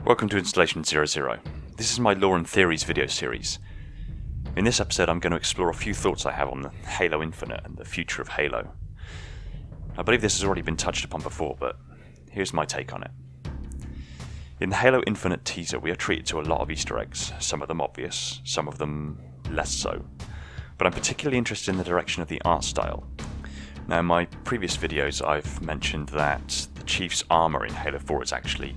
Welcome to Installation 00. This is my Lore and Theories video series. In this episode I'm going to explore a few thoughts I have on the Halo Infinite and the future of Halo. I believe this has already been touched upon before, but here's my take on it. In the Halo Infinite teaser we are treated to a lot of Easter eggs, some of them obvious, some of them less so. But I'm particularly interested in the direction of the art style. Now in my previous videos I've mentioned that the Chief's armour in Halo 4 is actually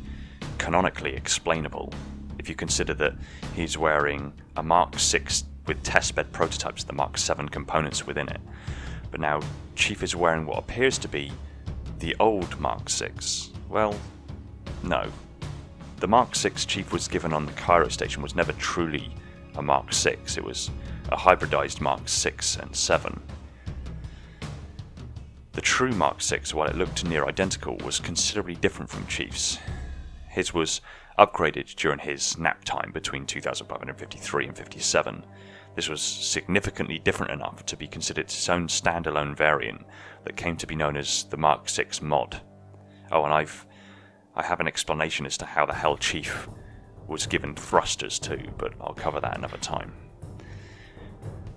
canonically explainable if you consider that he's wearing a Mark 6 with testbed prototypes of the Mark 7 components within it. But now Chief is wearing what appears to be the old Mark 6. Well, no. The Mark 6 Chief was given on the Cairo station was never truly a Mark 6. It was a hybridized Mark 6 and 7. The true Mark 6, while it looked near identical, was considerably different from Chief's. His was upgraded during his nap time between 2553 and 57. This was significantly different enough to be considered its own standalone variant that came to be known as the Mark 6 mod. Oh, and I have an explanation as to how the hell Chief was given thrusters too, but I'll cover that another time.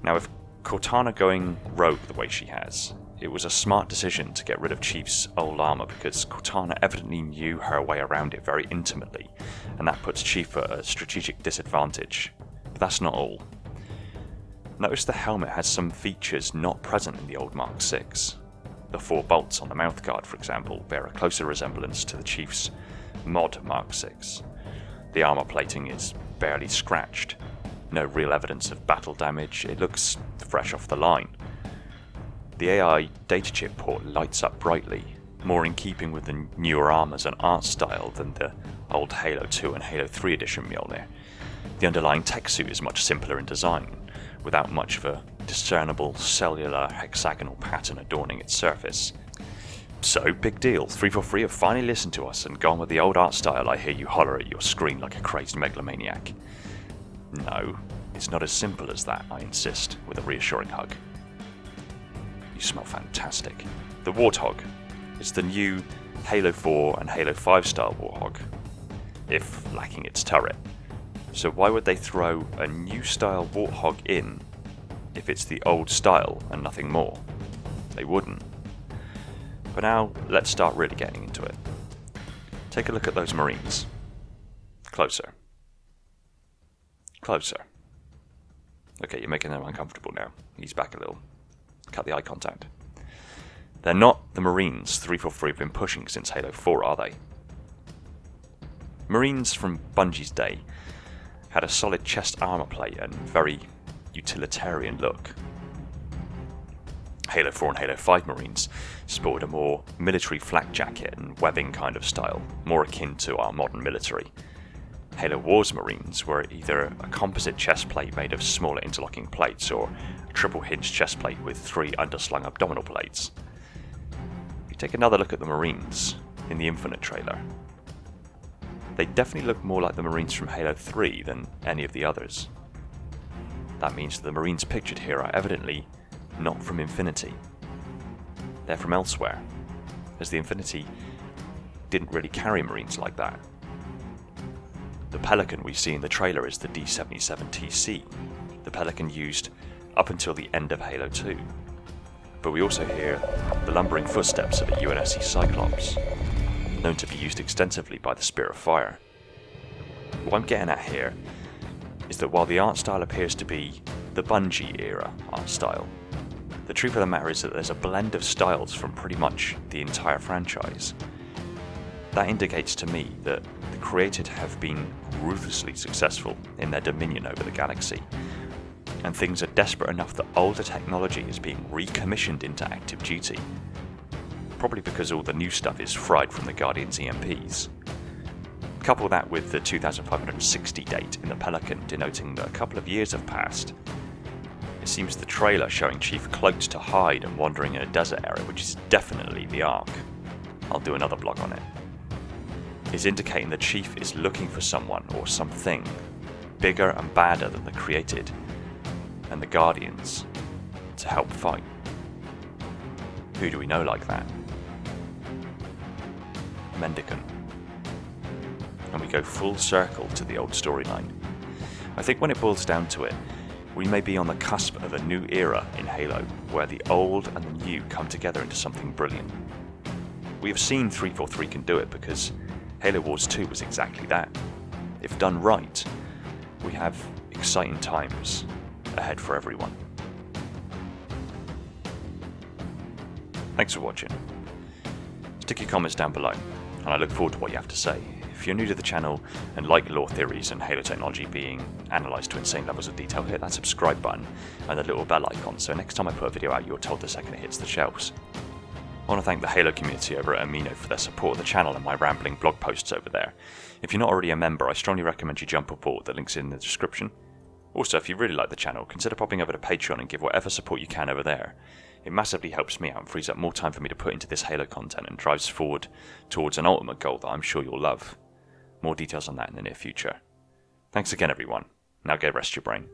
Now, with Cortana going rogue the way she has, it was a smart decision to get rid of Chief's old armour because Cortana evidently knew her way around it very intimately, and that puts Chief at a strategic disadvantage. But that's not all. Notice the helmet has some features not present in the old Mark 6. The 4 bolts on the mouthguard, for example, bear a closer resemblance to the Chief's mod Mark 6. The armour plating is barely scratched. No real evidence of battle damage, it looks fresh off the line. The AI data chip port lights up brightly, more in keeping with the newer armours and art style than the old Halo 2 and Halo 3 edition Mjolnir. The underlying tech suit is much simpler in design, without much of a discernible cellular hexagonal pattern adorning its surface. So, big deal, 343 have finally listened to us and gone with the old art style. I hear you holler at your screen like a crazed megalomaniac. No, it's not as simple as that, I insist, with a reassuring hug. You smell fantastic. The Warthog is the new Halo 4 and Halo 5 style Warthog, if lacking its turret. So why would they throw a new style Warthog in if it's the old style and nothing more? They wouldn't. But now let's start really getting into it. Take a look at those Marines. Closer. Closer. Okay, you're making them uncomfortable now. Ease back a little. Cut the eye contact. They're not the Marines 343 have been pushing since Halo 4, are they? Marines from Bungie's day had a solid chest armor plate and very utilitarian look. Halo 4 and Halo 5 Marines sported a more military flak jacket and webbing kind of style, more akin to our modern military. Halo Wars Marines were either a composite chest plate made of smaller interlocking plates or a triple hinged chest plate with 3 underslung abdominal plates. If you take another look at the Marines in the Infinite trailer, they definitely look more like the Marines from Halo 3 than any of the others. That means that the Marines pictured here are evidently not from Infinity. They're from elsewhere, as the Infinity didn't really carry Marines like that. The Pelican we see in the trailer is the D-77TC, the Pelican used up until the end of Halo 2. But we also hear the lumbering footsteps of a UNSC Cyclops, known to be used extensively by the Spirit of Fire. What I'm getting at here is that while the art style appears to be the Bungie era art style, the truth of the matter is that there's a blend of styles from pretty much the entire franchise. That indicates to me that the created have been ruthlessly successful in their dominion over the galaxy, and things are desperate enough that older technology is being recommissioned into active duty, probably because all the new stuff is fried from the Guardian's EMPs. Couple that with the 2560 date in the Pelican denoting that a couple of years have passed. It seems the trailer showing Chief cloaked to hide and wandering in a desert area, which is definitely the Ark. I'll do another blog on it. Is indicating the Chief is looking for someone or something bigger and badder than the created and the Guardians to help fight. Who do we know like that? Mendicant. and we go full circle to the old storyline. I think when it boils down to it, we may be on the cusp of a new era in Halo, where the old and the new come together into something brilliant. We have seen 343 can do it because Halo Wars 2 was exactly that. If done right, we have exciting times ahead for everyone. Thanks for watching. Stick your comments down below, and I look forward to what you have to say. If you're new to the channel and like lore theories and Halo technology being analysed to insane levels of detail, hit that subscribe button and the little bell icon so next time I put a video out you're told the second it hits the shelves. I want to thank the Halo community over at Amino for their support of the channel and my rambling blog posts over there. If you're not already a member, I strongly recommend you jump aboard, the link's in the description. Also, if you really like the channel, consider popping over to Patreon and give whatever support you can over there. It massively helps me out and frees up more time for me to put into this Halo content and drives forward towards an ultimate goal that I'm sure you'll love. More details on that in the near future. Thanks again everyone, now go rest your brain.